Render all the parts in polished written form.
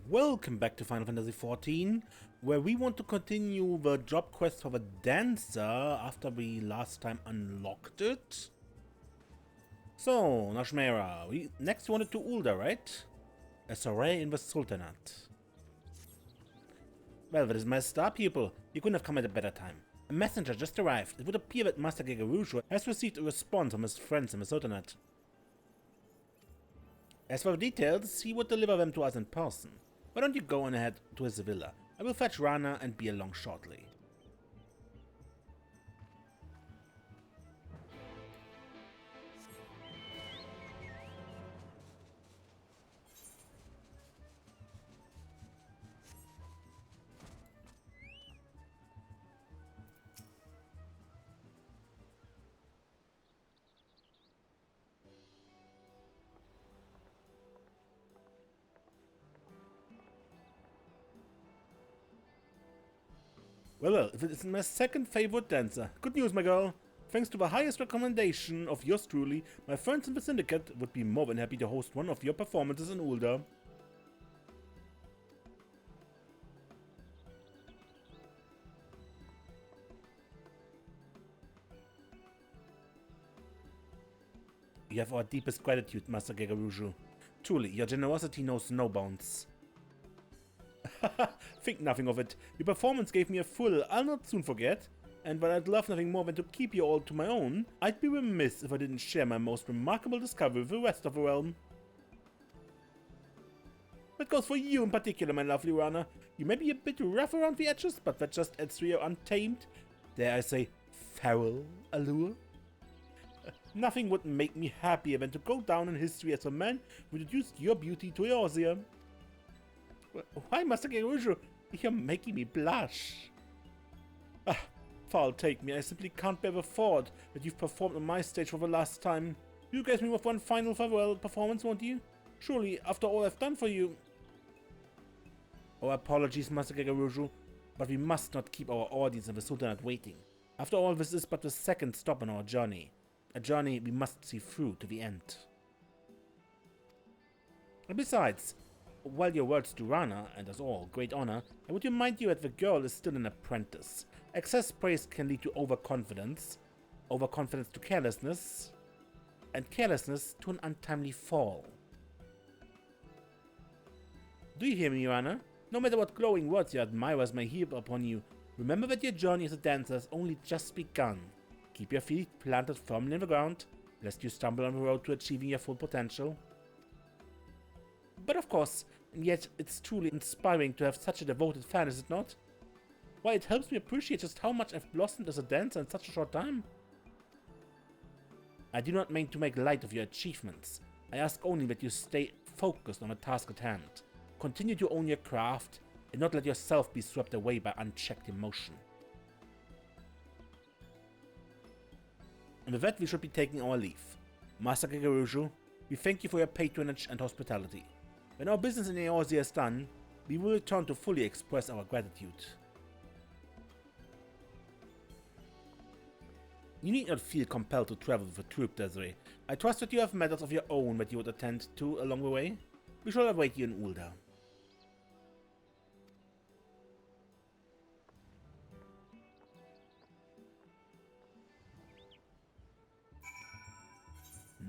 Welcome back to Final Fantasy XIV, where we want to continue the job quest for the dancer after we last time unlocked it. So, Nashmera, next we wanted to Ul'dah, right? A soiree in the Sultanate. Well, that is messed up, people. You couldn't have come at a better time. A messenger just arrived. It would appear that Master Gegarushu has received a response from his friends in the Sultanate. As for the details, he would deliver them to us in person. Why don't you go on ahead to his villa? I will fetch Rana and be along shortly. Well, if it is my second favorite dancer. Good news, my girl. Thanks to the highest recommendation of yours truly, my friends in the Syndicate would be more than happy to host one of your performances in Ul'dah. You have our deepest gratitude, Master Gegarushu. Truly, your generosity knows no bounds. Think nothing of it. Your performance gave me a thrill I'll not soon forget, and while I'd love nothing more than to keep you all to my own, I'd be remiss if I didn't share my most remarkable discovery with the rest of the realm. That goes for you in particular, my lovely Rana. You may be a bit rough around the edges, but that just adds to your untamed, dare I say, feral allure. Nothing would make me happier than to go down in history as a man who introduced your beauty to Eorzea. Why, Master Gegarushu? You're making me blush. Ah, foul take me, I simply can't bear the thought that you've performed on my stage for the last time. You grace me with one final farewell performance, won't you? Surely, after all I've done for you. Oh, apologies, Master Gegarushu, but we must not keep our audience in the Sultanate waiting. After all, this is but the second stop on our journey. A journey we must see through to the end. And besides, while your words to Rana, and us all, great honor, I would remind you that the girl is still an apprentice. Excess praise can lead to overconfidence, overconfidence to carelessness, and carelessness to an untimely fall. Do you hear me, Rana? No matter what glowing words your admirers may heap upon you, remember that your journey as a dancer has only just begun. Keep your feet planted firmly in the ground, lest you stumble on the road to achieving your full potential. But of course, and yet it's truly inspiring to have such a devoted fan, is it not? Why, it helps me appreciate just how much I've blossomed as a dancer in such a short time. I do not mean to make light of your achievements. I ask only that you stay focused on the task at hand. Continue to own your craft, and not let yourself be swept away by unchecked emotion. And with that, we should be taking our leave. Master Gegarushu, we thank you for your patronage and hospitality. When our business in Eorzea is done, we will return to fully express our gratitude. You need not feel compelled to travel with the Troupe, Desiree. I trust that you have matters of your own that you would attend to along the way. We shall await you in Ul'dah.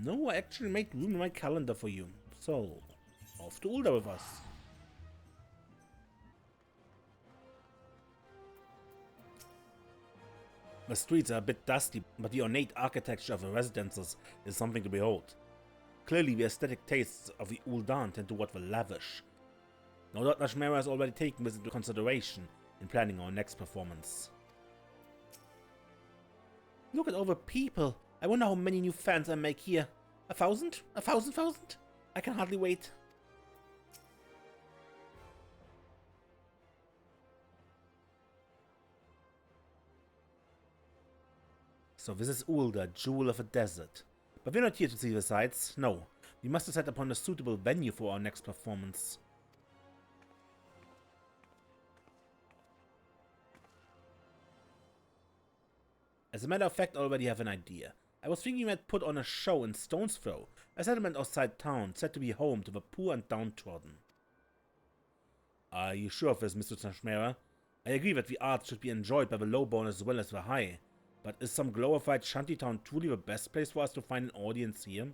No, I actually made room in my calendar for you, so off to Ul'dah with us. The streets are a bit dusty, but the ornate architecture of the residences is something to behold. Clearly, the aesthetic tastes of the Ul'dah tend toward the lavish. No doubt Nashmera has already taken this into consideration in planning our next performance. Look at all the people! I wonder how many new fans I make here. 1,000? 1,000? I can hardly wait. So this is Ul'dah, Jewel of the Desert. But we're not here to see the sights, no. We must decide upon a suitable venue for our next performance. As a matter of fact, I already have an idea. I was thinking we might put on a show in Stone's Throw, a settlement outside town said to be home to the poor and downtrodden. Are you sure of this, Mr. Tashmera? I agree that the arts should be enjoyed by the lowborn as well as the high, but is some glorified shantytown truly the best place for us to find an audience here?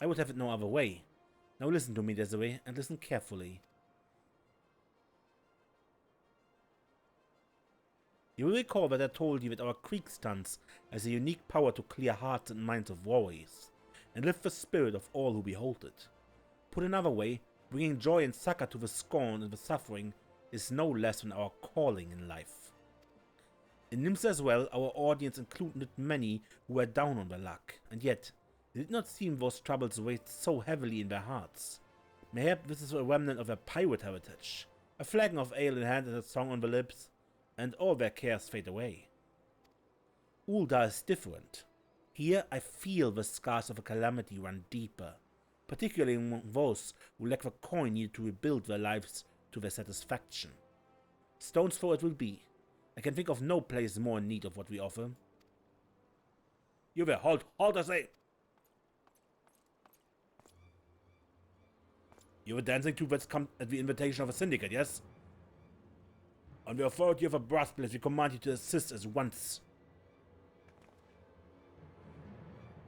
I would have it no other way. Now listen to me, Desiree, and listen carefully. You will recall that I told you that our creek stunts has a unique power to clear hearts and minds of warriors, and lift the spirit of all who behold it. Put another way, bringing joy and succor to the scorn and the suffering is no less than our calling in life. In Nims as well, our audience included many who were down on their luck, and yet it did not seem those troubles weighed so heavily in their hearts. Mayhap this is a remnant of their pirate heritage, a flagon of ale in hand and a song on the lips, and all their cares fade away. Ul'dah is different. Here I feel the scars of a calamity run deeper, particularly among those who lack the coin needed to rebuild their lives to their satisfaction. Stones throw it will be. I can think of no place more in need of what we offer. You there, halt, I say! You were dancing troupe that's come at the invitation of a syndicate, yes? On the authority of a brass place, we command you to assist us once.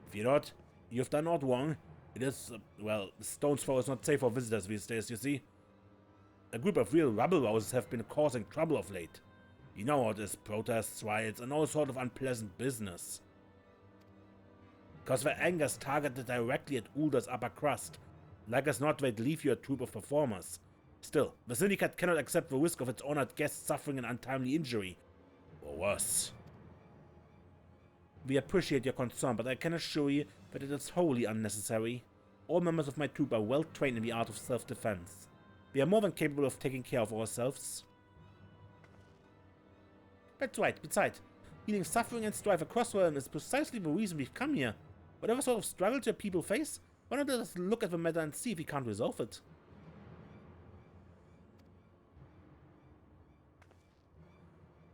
Fear not, you have done naught wrong. It is, well, stone's throw is not safe for visitors these days, you see. A group of real rabble-rousers have been causing trouble of late. You know how it is, protests, riots, and all sort of unpleasant business. Because their anger's targeted directly at Ul'dah's upper crust. Like as not, they'd leave you a troop of performers. Still, the syndicate cannot accept the risk of its honored guests suffering an untimely injury. Or worse. We appreciate your concern, but I can assure you that it is wholly unnecessary. All members of my troop are well trained in the art of self-defense. We are more than capable of taking care of ourselves. That's right. Besides, healing suffering and strife across the realm is precisely the reason we've come here. Whatever sort of struggles your people face, why not let us look at the matter and see if we can't resolve it?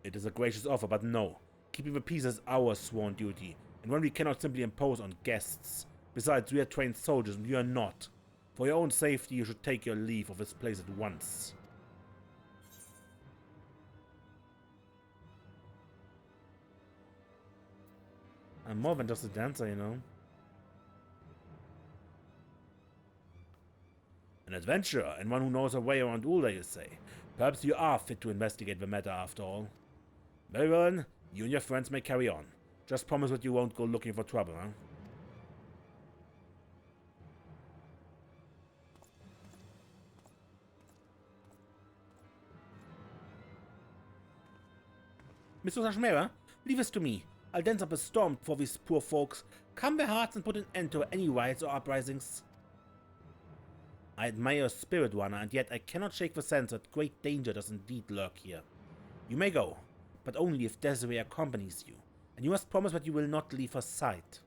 It is a gracious offer, but no. Keeping the peace is our sworn duty, and one we cannot simply impose on guests. Besides, we are trained soldiers and you are not. For your own safety, you should take your leave of this place at once. I'm more than just a dancer, you know. An adventurer, and one who knows her way around Ul'dah, you say. Perhaps you are fit to investigate the matter after all. Very well then, you and your friends may carry on. Just promise that you won't go looking for trouble, huh? Mr. Tashmera, leave this to me. I'll dance up a storm for these poor folks, calm their hearts and put an end to any riots or uprisings. I admire your spirit, Runner, and yet I cannot shake the sense that great danger does indeed lurk here. You may go, but only if Desiree accompanies you, and you must promise that you will not leave her sight.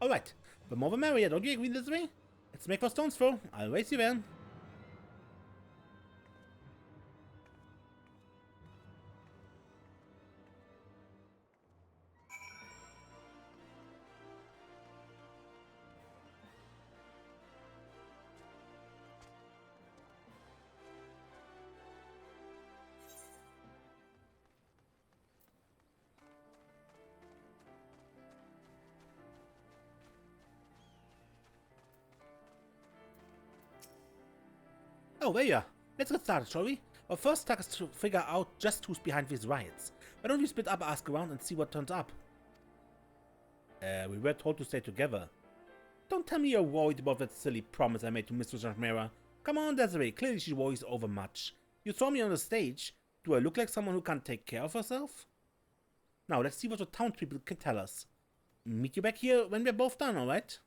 Alright, the more the merrier, don't you agree, Desiree? Let's make for stone's throw. I'll race you then. Oh, there you are. Let's get started, shall we? Our first task is to figure out just who's behind these riots. Why don't we split up, ask around, and see what turns up? We were told to stay together. Don't tell me you're worried about that silly promise I made to Mistress Tashmera. Come on, Desiree. Clearly she worries overmuch. You saw me on the stage. Do I look like someone who can't take care of herself? Now, let's see what the townspeople can tell us. Meet you back here when we're both done, alright?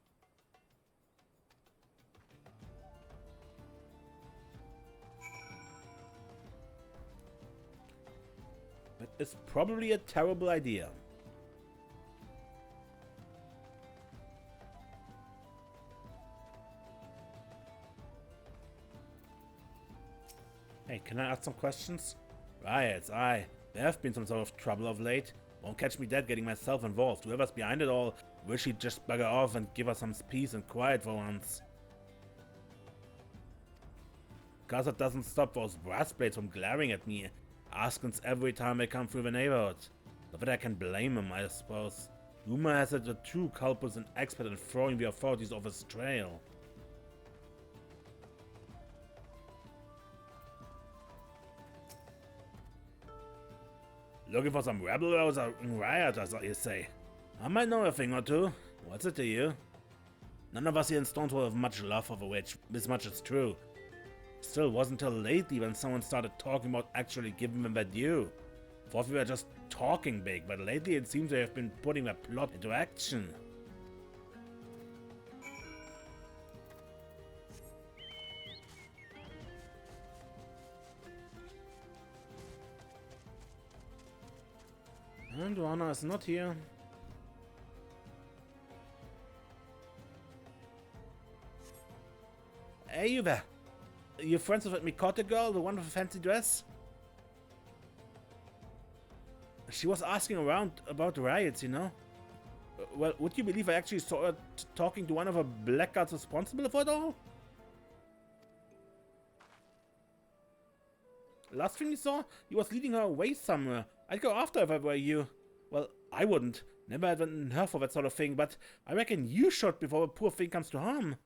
That is probably a terrible idea. Hey, can I ask some questions? Riots, aye. There have been some sort of trouble of late. Won't catch me dead getting myself involved. Whoever's behind it all, wish he'd just bugger off and give us some peace and quiet for once. Cause it doesn't stop those brass plates from glaring at me, askance every time I come through the neighborhood. Not that I can blame him, I suppose. Rumor has it the true culprit's an expert in throwing the authorities off his trail. Looking for some rebels or rioters, you say? I might know a thing or two. What's it to you? None of us here in Stone's have much love for the witch, this much is true. Still, wasn't till lately when someone started talking about actually giving them their due. Thought we were just talking big, but lately it seems they have been putting their plot into action. And Joanna is not here. Hey, you there. You friends with that Mikota girl, the one with the fancy dress? She was asking around about the riots, you know? Well, would you believe I actually saw her talking to one of the blackguards responsible for it all? Last thing you saw, he was leading her away somewhere. I'd go after her if I were you. Well, I wouldn't. Never had been her for that sort of thing, but I reckon you should before a poor thing comes to harm.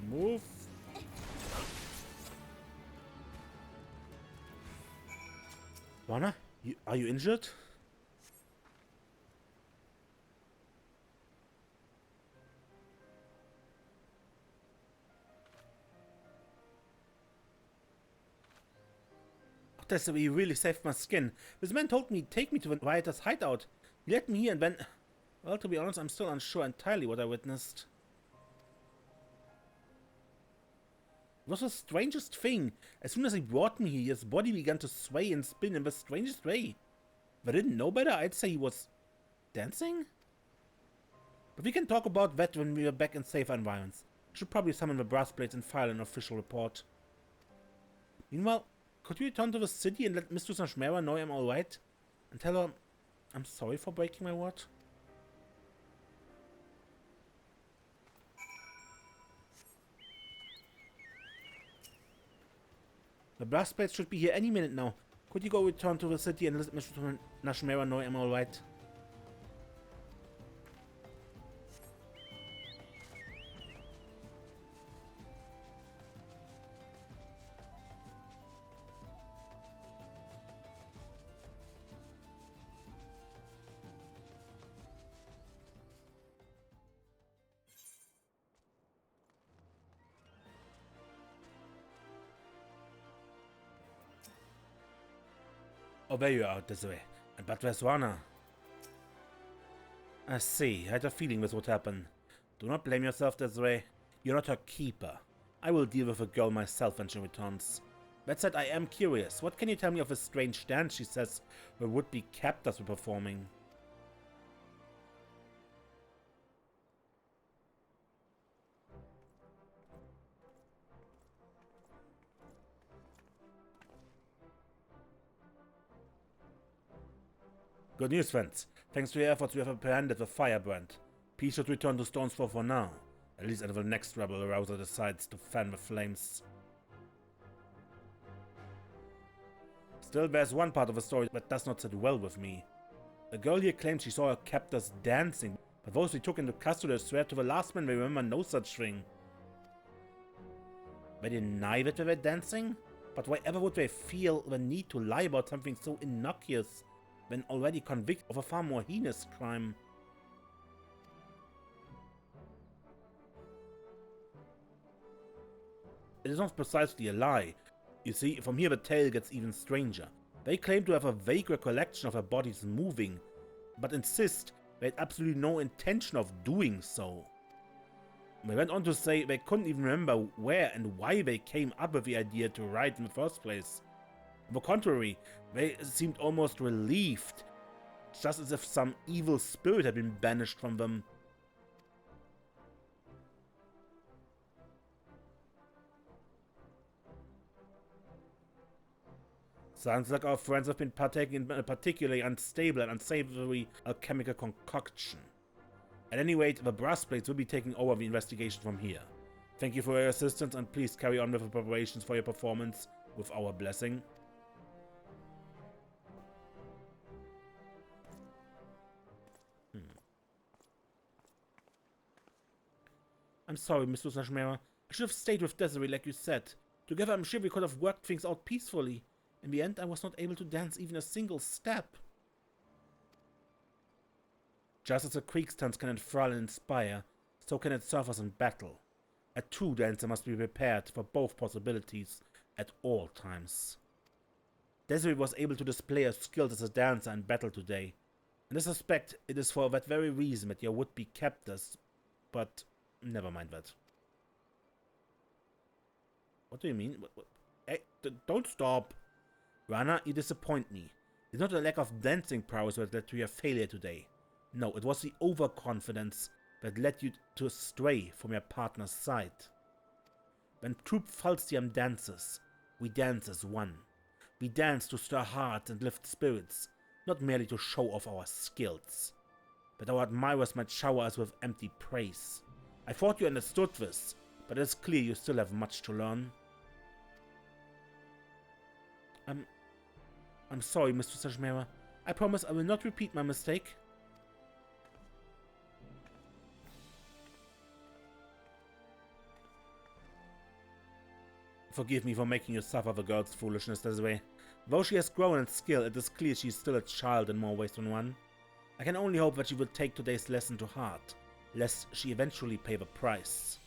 Move. Lana, are you injured? That's he really saved my skin. This man told me take me to the rioters' hideout. He led me here and then... Well, to be honest, I'm still unsure entirely what I witnessed. It was the strangest thing. As soon as he brought me here, his body began to sway and spin in the strangest way. If I didn't know better, I'd say he was... dancing? But we can talk about that when we are back in safer environments. I should probably summon the brass plates and file an official report. Meanwhile, could you return to the city and let Mistress Nashmera know I'm alright? And tell her I'm sorry for breaking my word? The brass plates should be here any minute now. Could you go return to the city and let Mistress Nashmera know I'm alright? Oh, there you are, this way. But where's Rana? I see. I had a feeling this would happen. Do not blame yourself this way. You're not her keeper. I will deal with the girl myself when she returns. That said, I am curious. What can you tell me of a strange dance she says the would-be captors were performing? Good news, friends. Thanks to your efforts, we have apprehended the firebrand. Peace should return to Stone's Throw for now, at least until the next rebel arouser decides to fan the flames. Still, there's one part of the story that does not sit well with me. The girl here claims she saw her captors dancing, but those we took into custody swear to the last man they remember no such thing. They deny that they were dancing? But why ever would they feel the need to lie about something so innocuous when already convicted of a far more heinous crime? It is not precisely a lie. You see, from here the tale gets even stranger. They claim to have a vague recollection of their bodies moving, but insist they had absolutely no intention of doing so. They went on to say they couldn't even remember where and why they came up with the idea to write in the first place. On the contrary, they seemed almost relieved, just as if some evil spirit had been banished from them. Sounds like our friends have been partaking in a particularly unstable and unsavory alchemical concoction. At any rate, the brass plates will be taking over the investigation from here. Thank you for your assistance, and please carry on with the preparations for your performance with our blessing. I'm sorry, Mr. Nashmera. I should have stayed with Desiree like you said. Together I'm sure we could have worked things out peacefully. In the end, I was not able to dance even a single step. Just as a quickstance can enthrall and inspire, so can it serve us in battle. A true dancer must be prepared for both possibilities at all times. Desiree was able to display her skills as a dancer in battle today, and I suspect it is for that very reason that your would-be captors, but never mind that. What do you mean? Hey, don't stop! Rana, you disappoint me. It's not a lack of dancing prowess that led to your failure today. No, it was the overconfidence that led you to stray from your partner's side. When Troupe Falsiam dances, we dance as one. We dance to stir hearts and lift spirits, not merely to show off our skills. But our admirers might shower us with empty praise. I thought you understood this, but it's clear you still have much to learn. I'm sorry, Mr. Sajmera. I promise I will not repeat my mistake. Forgive me for making you suffer the girl's foolishness this way. Though she has grown in skill, it is clear she is still a child in more ways than one. I can only hope that she will take today's lesson to heart, lest she eventually pay the price.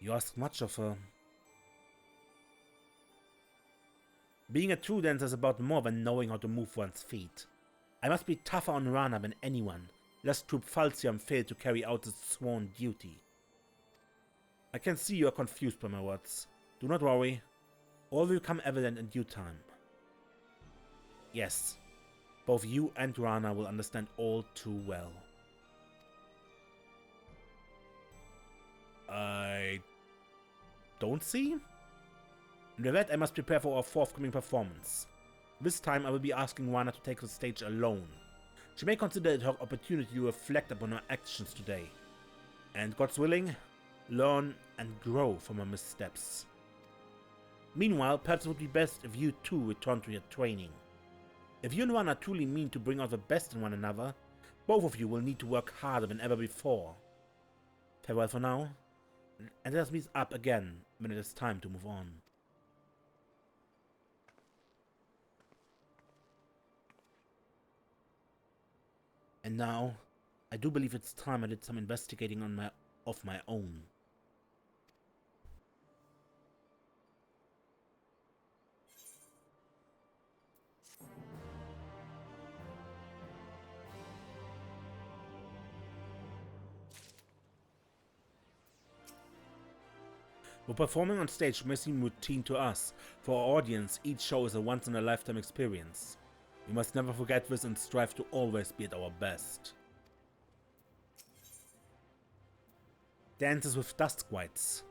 You ask much of her. Being a true dancer is about more than knowing how to move one's feet. I must be tougher on Rana than anyone, lest Troupe Falsiam fail to carry out its sworn duty. I can see you are confused by my words. Do not worry. All will become evident in due time. Yes, both you and Rana will understand all too well. I don't see? And with that, I must prepare for our forthcoming performance. This time I will be asking Rana to take the stage alone. She may consider it her opportunity to reflect upon her actions today. And God's willing, learn and grow from her missteps. Meanwhile, perhaps it would be best if you too return to your training. If you and Rana truly mean to bring out the best in one another, both of you will need to work harder than ever before. Farewell for now, and let us meet up again when it is time to move on. And now, I do believe it's time I did some investigating of my own. While performing on stage may seem routine to us, for our audience, each show is a once-in-a-lifetime experience. We must never forget this and strive to always be at our best. Dances with Duskwights.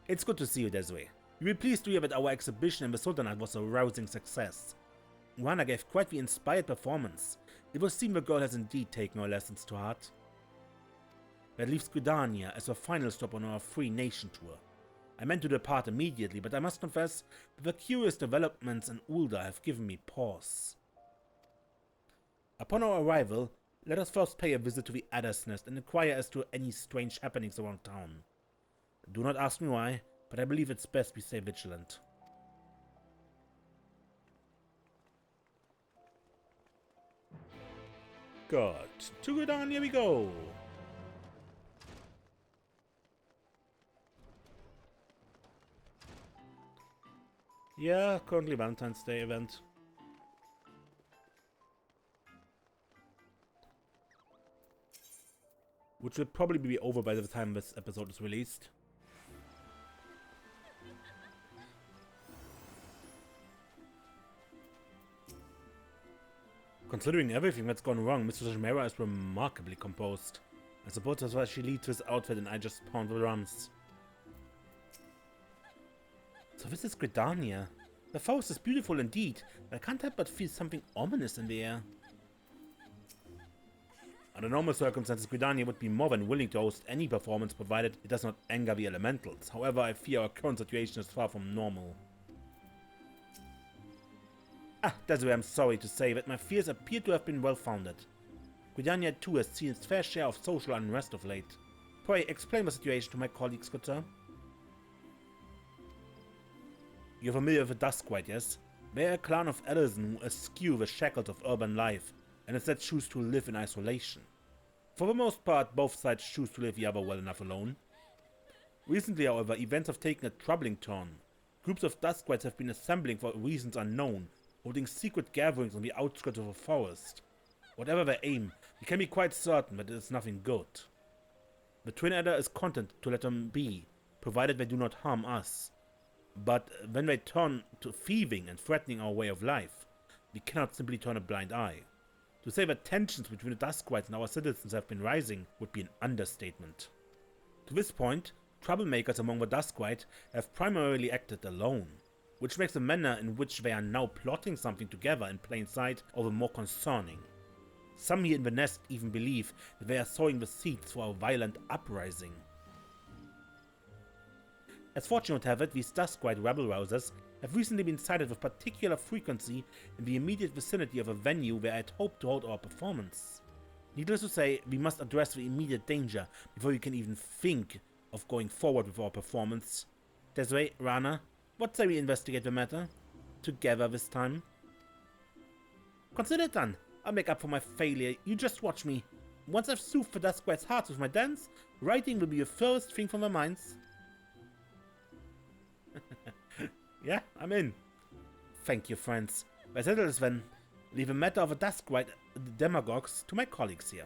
It's good to see you, Desiree. You'll be pleased to hear that our exhibition in the Sultanate was a rousing success. Rana gave quite the inspired performance. It would seem the girl has indeed taken her lessons to heart. That leaves Gridania as our final stop on our Free Nation tour. I meant to depart immediately, but I must confess that the curious developments in Ul'dah have given me pause. Upon our arrival, let us first pay a visit to the Adder's Nest and inquire as to any strange happenings around town. Do not ask me why, but I believe it's best we stay vigilant. God. To Gridania we go. Yeah, currently Valentine's Day event. Which will probably be over by the time this episode is released. Considering everything that's gone wrong, Mr. Shimera is remarkably composed. I suppose that's why she leads his outfit and I just pound the drums. So this is Gridania. The forest is beautiful indeed, but I can't help but feel something ominous in the air. Under normal circumstances, Gridania would be more than willing to host any performance provided it does not anger the elementals. However, I fear our current situation is far from normal. Desiree, I'm sorry to say that my fears appear to have been well-founded. Gridania too has seen its fair share of social unrest of late. Pray, explain the situation to my colleagues, good sir. You're familiar with the Duskwite, yes? They're a clan of Ellison who eschew the shackles of urban life, and instead choose to live in isolation. For the most part, both sides choose to leave the other well enough alone. Recently, however, events have taken a troubling turn. Groups of Duskwites have been assembling for reasons unknown, holding secret gatherings on the outskirts of a forest. Whatever their aim, we can be quite certain that it is nothing good. The Twin Adder is content to let them be, provided they do not harm us. But when they turn to thieving and threatening our way of life, we cannot simply turn a blind eye. To say that tensions between the Duskwites and our citizens have been rising would be an understatement. To this point, troublemakers among the Duskwite have primarily acted alone, which makes the manner in which they are now plotting something together in plain sight all the more concerning. Some here in the nest even believe that they are sowing the seeds for a violent uprising. As fortune would have it, these Duskwite rabble-rousers have recently been sighted with particular frequency in the immediate vicinity of a venue where I had hoped to hold our performance. Needless to say, we must address the immediate danger before we can even think of going forward with our performance. Desiree, Rana, what say we investigate the matter? Together this time? Consider it done. I'll make up for my failure. You just watch me. Once I've soothed the Duskwite's hearts with my dance, writing will be the furthest thing from their minds. Yeah, I'm in. Thank you, friends. By settlers then, leave the matter of a Duskwite demagogues to my colleagues here.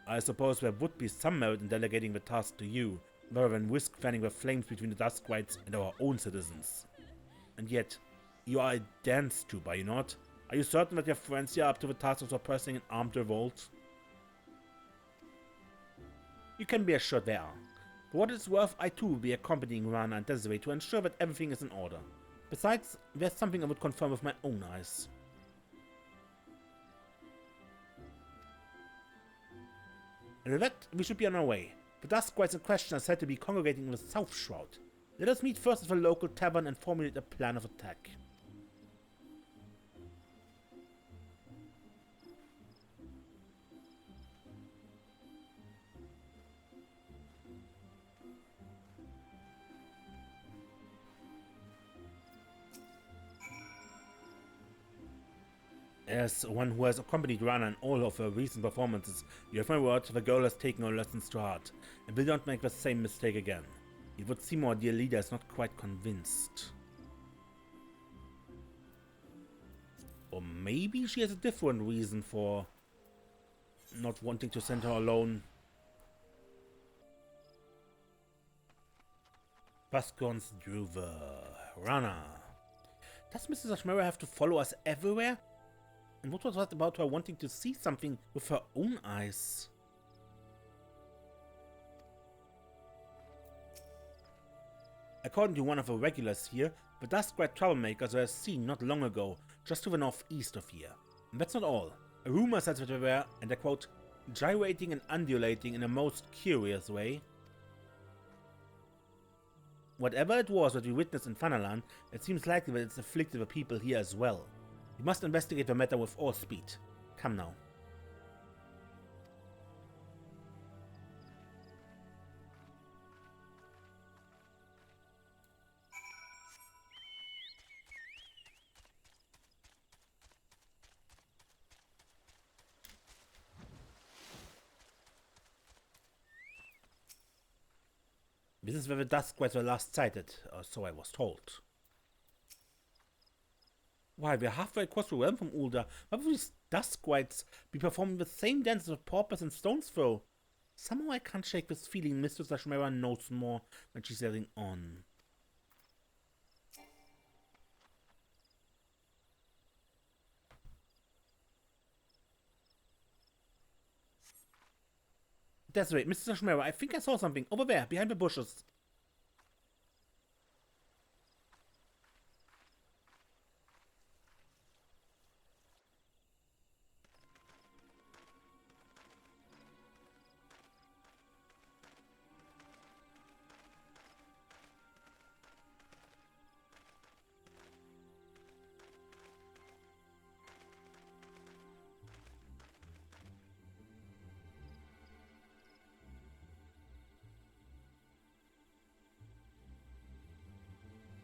I suppose there would be some merit in delegating the task to you, rather than risk fanning the flames between the Duskwites and our own citizens. And yet, you are a dance troupe, are you not? Are you certain that your friends here are up to the task of suppressing an armed revolt? You can be assured they are. For what it's worth, I too will be accompanying Rana and Desiree to ensure that everything is in order. Besides, there's something I would confirm with my own eyes. And with that, we should be on our way. The Duskwites in question are said to be congregating in the South Shroud. Let us meet first at the local tavern and formulate a plan of attack. As one who has accompanied Rana in all of her recent performances, you have my word, the girl has taken her lessons to heart, and will not make the same mistake again. It would seem our dear leader is not quite convinced. Or maybe she has a different reason for not wanting to send her alone. Bascon's Druva. Rana. Does Mrs. Ashmera have to follow us everywhere? And what was that about her wanting to see something with her own eyes? According to one of the regulars here, the Duskwite troublemakers were seen not long ago, just to the northeast of here. And that's not all. A rumor says that they were, and I quote, gyrating and undulating in a most curious way. Whatever it was that we witnessed in Fanalan, it seems likely that it's afflicted the people here as well. We must investigate the matter with all speed. Come now. This is where the dust squids were last sighted, or so I was told. Why, we're halfway across the realm from Ul'dah. Why would these dust squids be performing the same dances with paupers and stones throw? Somehow I can't shake this feeling Mistress Ashmera knows more than she's letting on. That's right, Mr. Ashmera, I think I saw something over there, behind the bushes.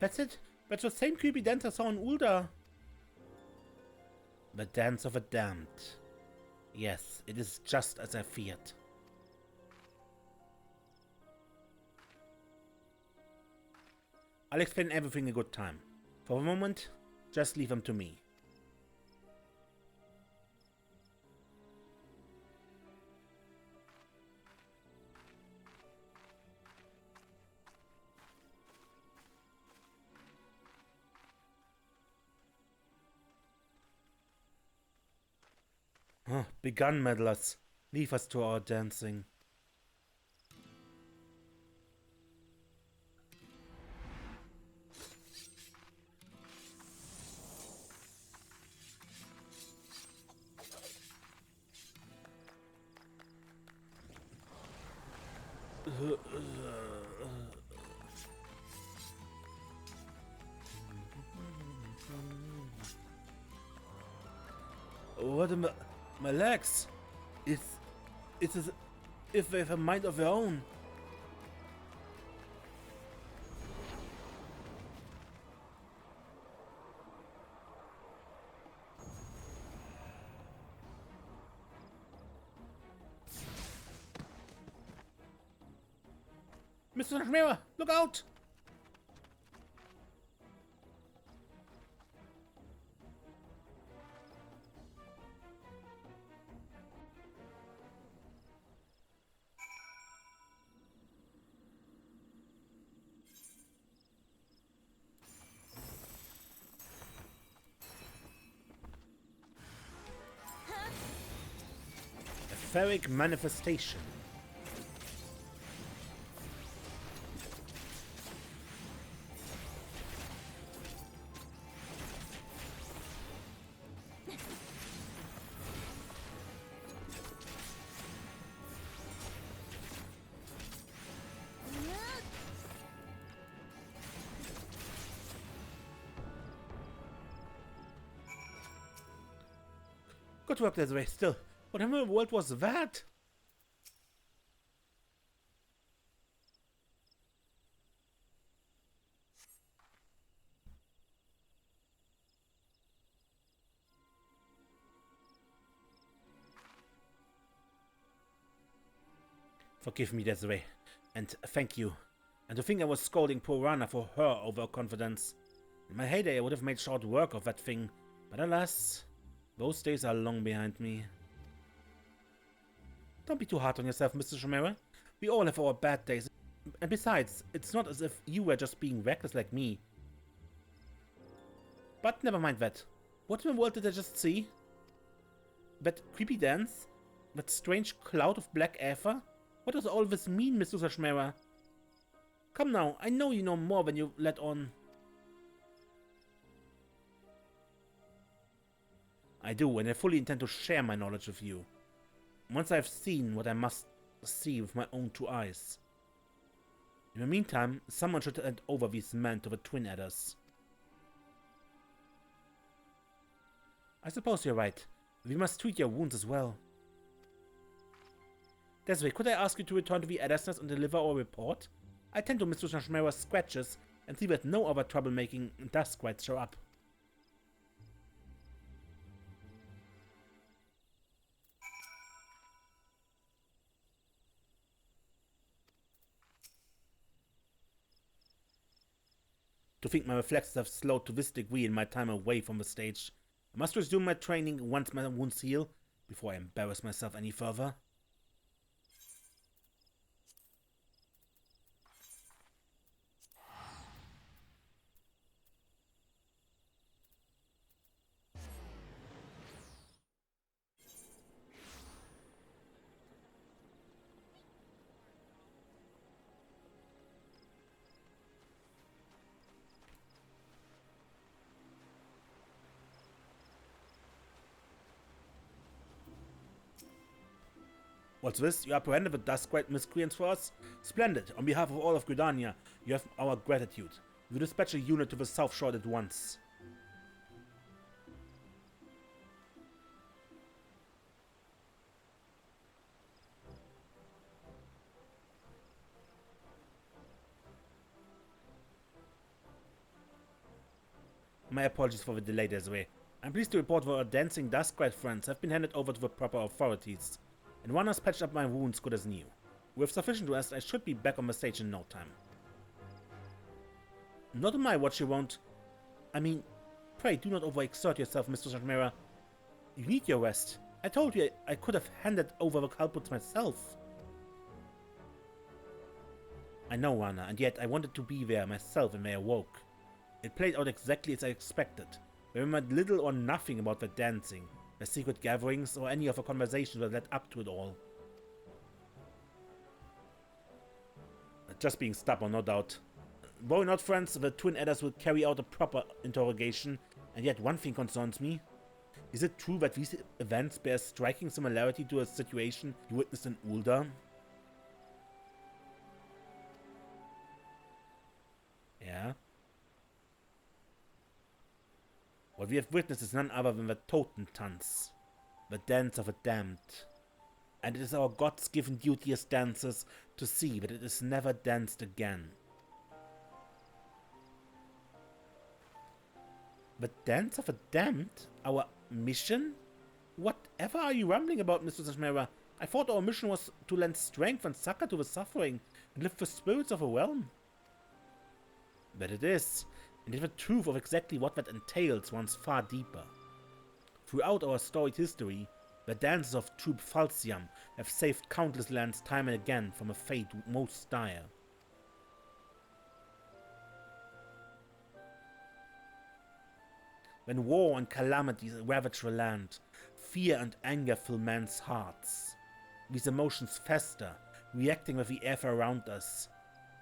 That's it. That's the same creepy dance I saw in Ul'dah. The dance of a damned. Yes, it is just as I feared. I'll explain everything in a good time. For the moment, just leave them to me. Begun, meddlers. Leave us to our dancing. What am I? My legs! It's as if they have a mind of their own. Mr. Ashmera, look out! Etheric manifestation. Good work, Desiree. Still, what in the world was that? Forgive me, Desiree, and thank you. And to think I was scolding poor Rana for her overconfidence. In my heyday, I would have made short work of that thing, but alas, those days are long behind me. Don't be too hard on yourself, Mr. Shimera. We all have our bad days. And besides, it's not as if you were just being reckless like me. But never mind that. What in the world did I just see? That creepy dance? That strange cloud of black ether? What does all this mean, Mr. Shimera? Come now, I know you know more than you let on. I do, and I fully intend to share my knowledge with you. Once I've seen what I must see with my own two eyes. In the meantime, someone should hand over these men to the Twin Adders. I suppose you're right. We must treat your wounds as well. Desiree, could I ask you to return to the Adders Nest and deliver our report? I tend to Mr. Shimera's scratches and see that no other troublemaking dust squids show up. To think my reflexes have slowed to this degree in my time away from the stage. I must resume my training once my wounds heal, before I embarrass myself any further. What's this? You apprehended the Duskwright miscreants for us? Splendid. On behalf of all of Gridania, you have our gratitude. You dispatch a unit to the South Shore at once. My apologies for the delay, Desiree. I'm pleased to report that our dancing Duskwright friends have been handed over to the proper authorities, and one has patched up my wounds good as new. With sufficient rest, I should be back on the stage in no time. Not on my watch, you won't. I mean, pray do not overexert yourself, Mr. Shadmira. You need your rest. I told you I could have handed over the culprits myself. I know, Rana, and yet I wanted to be there myself when they awoke. It played out exactly as I expected. I remembered little or nothing about the dancing, the secret gatherings, or any of the conversations that led up to it all. Just being stubborn, no doubt. Worry not, friends, the twin adders will carry out a proper interrogation, and yet one thing concerns me. Is it true that these events bear striking similarity to a situation you witnessed in Ul'dah? Yeah. What we have witnessed is none other than the Totentanz, the dance of the damned. And it is our gods' given duty as dancers to see that it is never danced again. The dance of the damned? Our mission? Whatever are you rambling about, Mr. Shadmira? I thought our mission was to lend strength and succor to the suffering and lift the spirits of a realm. But it is, and yet the truth of exactly what that entails runs far deeper. Throughout our storied history, the dances of Troupe Falsiam have saved countless lands time and again from a fate most dire. When war and calamities ravage the land, fear and anger fill men's hearts. These emotions fester, reacting with the air around us,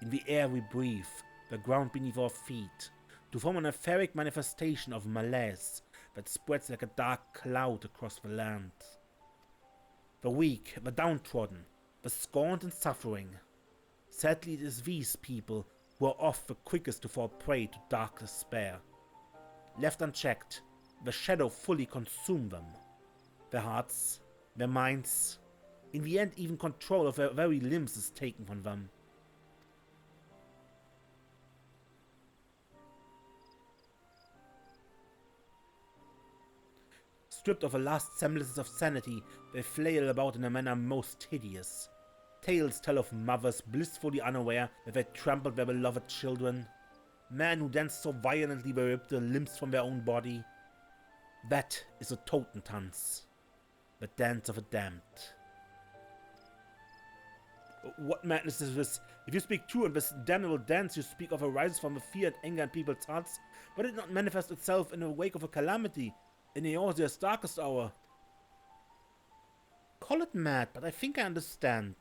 in the air we breathe, the ground beneath our feet, to form an etheric manifestation of malaise that spreads like a dark cloud across the land. The weak, the downtrodden, the scorned and suffering. Sadly, it is these people who are oft the quickest to fall prey to dark despair. Left unchecked, the shadow fully consumes them. Their hearts, their minds, in the end even control of their very limbs is taken from them. Stripped of the last semblances of sanity, they flail about in a manner most hideous. Tales tell of mothers blissfully unaware that they trampled their beloved children. Men who dance so violently they rip their limbs from their own body. That is a Totentanz, the dance of the damned. What madness is this? If you speak true in this damnable dance, you speak of a rise from the fear and anger in people's hearts, but it not manifest itself in the wake of a calamity, in Eorzea's darkest hour. Call it mad, but I think I understand.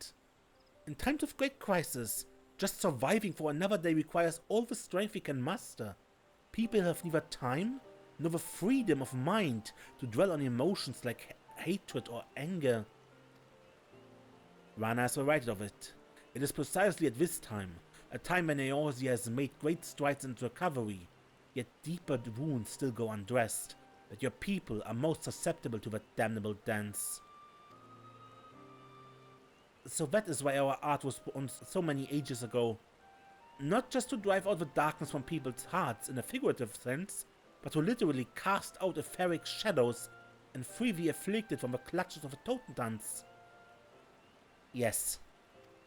In times of great crisis, just surviving for another day requires all the strength we can muster. People have neither time, nor the freedom of mind to dwell on emotions like hatred or anger. Rana has righted of it. It is precisely at this time, a time when Eorzea has made great strides into recovery, yet deeper wounds still go undressed, that your people are most susceptible to that damnable dance. So that is why our art was born so many ages ago. Not just to drive out the darkness from people's hearts in a figurative sense, but to literally cast out etheric shadows and free the afflicted from the clutches of a Totentanz. Yes,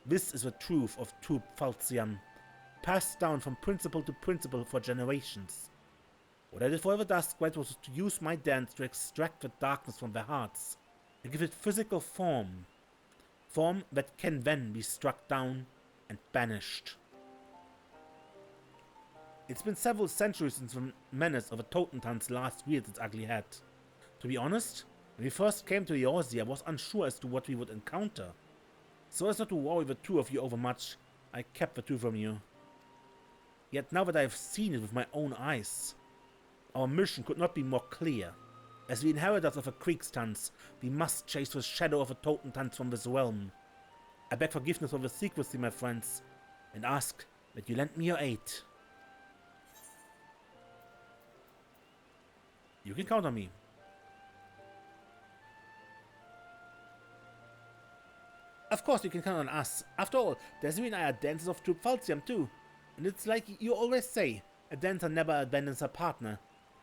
this is the truth of Troupe Falsiam. passed down from principle to principle for generations. What I did for the Duskwight was to use my dance to extract the darkness from their hearts and give it physical form that can then be struck down and banished. It's been several centuries since the menace of the Totentanz last reared its ugly head. To be honest, when we first came to Eorzea, I was unsure as to what we would encounter. So as not to worry the two of you overmuch, I kept the two from you. Yet now that I have seen it with my own eyes, our mission could not be more clear. As the inheritors of the Kriegstanz, we must chase the shadow of the Totentanz from this realm. I beg forgiveness for the secrecy, my friends, and ask that you lend me your aid. You can count on me. Of course you can count on us. After all, Desiree and I are dancers of Troupe Falsiam too. And it's like you always say, a dancer never abandons her partner.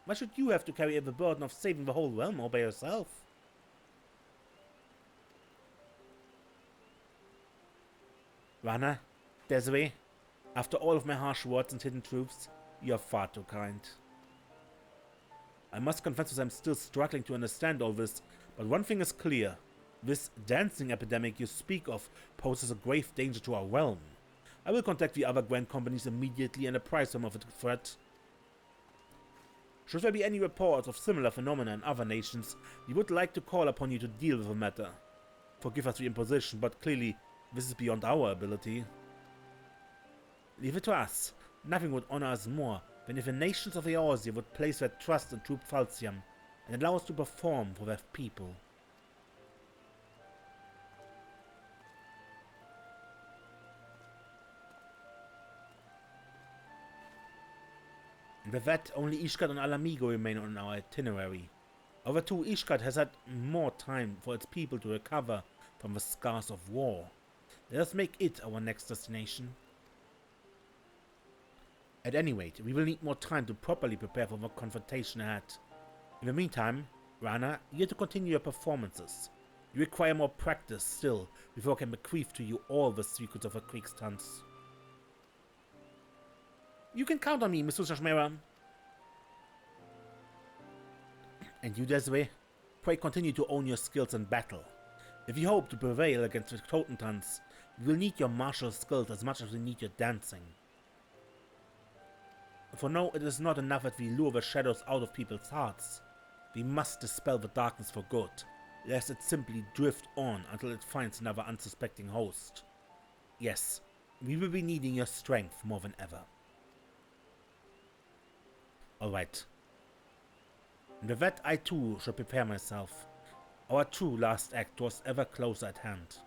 Why should you have to carry the burden of saving the whole realm all by yourself? Rana, Desiree, after all of my harsh words and hidden truths, you are far too kind. I must confess that I'm still struggling to understand all this, but one thing is clear. This dancing epidemic you speak of poses a grave danger to our realm. I will contact the other grand companies immediately and apprise them of the threat. Should there be any reports of similar phenomena in other nations, we would like to call upon you to deal with the matter. Forgive us the imposition, but clearly this is beyond our ability. Leave it to us. Nothing would honor us more than if the nations of Eorzea would place their trust in Troupe Falsiam and allow us to perform for their people. And with that, only Ishgard and Alamigo remain on our itinerary. Over too, Ishgard has had more time for its people to recover from the scars of war. Let us make it our next destination. At any rate, we will need more time to properly prepare for the confrontation ahead. In the meantime, Rana, you have to continue your performances. You require more practice still before I can bequeath to you all the secrets of the Kriegstanz. You can count on me, Mr. Shashmera. And you, Desiree, pray continue to own your skills in battle. If you hope to prevail against the Totentanz, we will need your martial skills as much as we need your dancing. For now, it is not enough that we lure the shadows out of people's hearts. We must dispel the darkness for good, lest it simply drift on until it finds another unsuspecting host. Yes, we will be needing your strength more than ever. Alright. And with that, I too should prepare myself. Our true last act was ever closer at hand.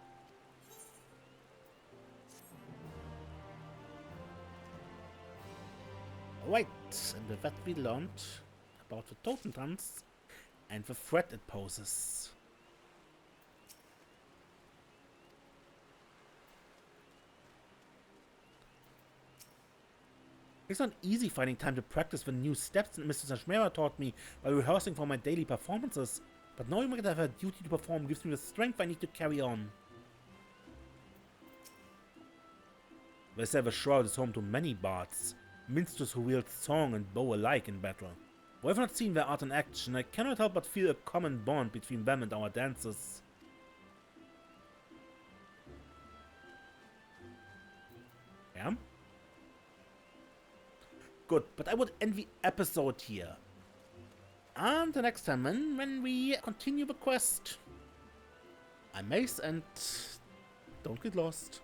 Alright, and with that we learned about the Totentanz and the threat it poses. It's not easy finding time to practice the new steps that Mr. Shashmera taught me while rehearsing for my daily performances, but knowing that I have a duty to perform gives me the strength I need to carry on. They say the Shroud is home to many bards, minstrels who wield song and bow alike in battle. While I have not seen their art in action, I cannot help but feel a common bond between them and our dancers. Yeah? Good, but I would end the episode here. And the next time when we continue the quest. I'm Mace and don't get lost.